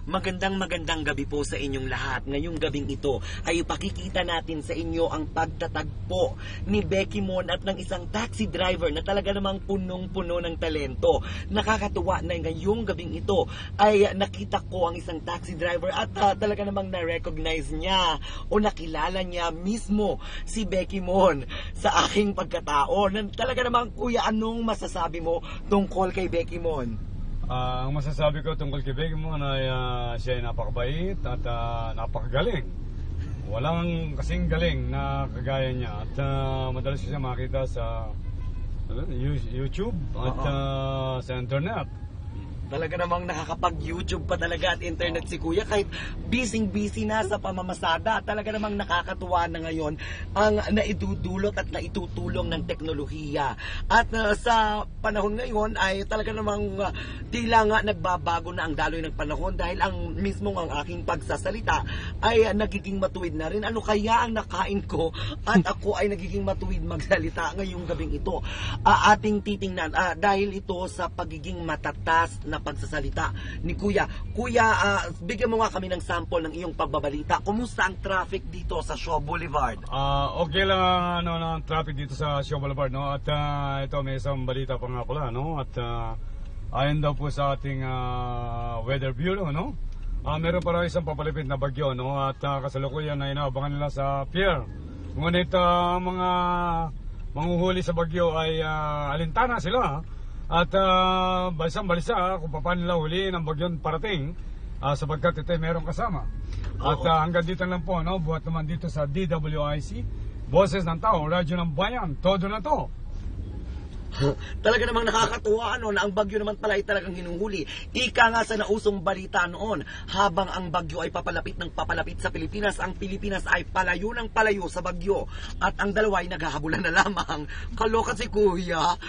Magandang gabi po sa inyong lahat. Ngayong gabing ito ay ipakikita natin sa inyo ang pagtatagpo ni Becky Mon at ng isang taxi driver na talaga namang punong-puno ng talento. Nakakatuwa na ngayong gabing ito ay nakita ko ang isang taxi driver at talaga namang na-recognize niya o nakilala niya mismo si Becky Mon sa aking pagkatao. Talaga namang, kuya, anong masasabi mo tungkol kay Becky Mon? Ang masasabi ko tungkol kay Becky Mon ay siya ay napakabait at napakagaling. Walang kasing galing na kagaya niya at madalas siya makita sa YouTube at sa internet. Talaga namang nakakapag-YouTube pa talaga at internet si Kuya kahit busy na sa pamamasada. Talaga namang nakakatuwa na ngayon ang naidudulot at naitutulong ng teknolohiya. At sa panahon ngayon ay talaga namang tila nga nagbabago na ang daloy ng panahon dahil ang mismong ang aking pagsasalita ay nagiging matuwid na rin. Ano kaya ang nakain ko at ako ay nagiging matuwid magsalita ngayong gabing ito? Ating titingnan dahil ito sa pagiging matatas na pagsasalita ni Kuya. Kuya, bigyan mo nga kami ng sample ng iyong pagbabalita. Kumusta ang traffic dito sa Shaw Boulevard? Okay lang ang traffic dito sa Shaw Boulevard, no? At ito may isang balita pa nga pala, no? At ayon daw po sa ating Weather Bureau, no? Meron pa rin isang papalipit na bagyo, no? At kasalukuyan na inaabangan nila sa pier. Ngunit mga manghuhuli sa bagyo ay alintana sila, at balisang-balisa kung paano nila huli ng bagyon parating sapagkat ito ay merong kasama. At hanggang dito lang po, no? Buhat naman dito sa DWIC, Boses ng Tao, Radyo ng Bayan, todo na to. Talaga namang nakakatuwa na ang bagyo naman pala ay talagang hinuhuli. Ika nga sa nausong balita noon, habang ang bagyo ay papalapit ng papalapit sa Pilipinas, ang Pilipinas ay palayo ng palayo sa bagyo. At ang dalawa ay naghahabulan na lamang. Kaloka si Kuya.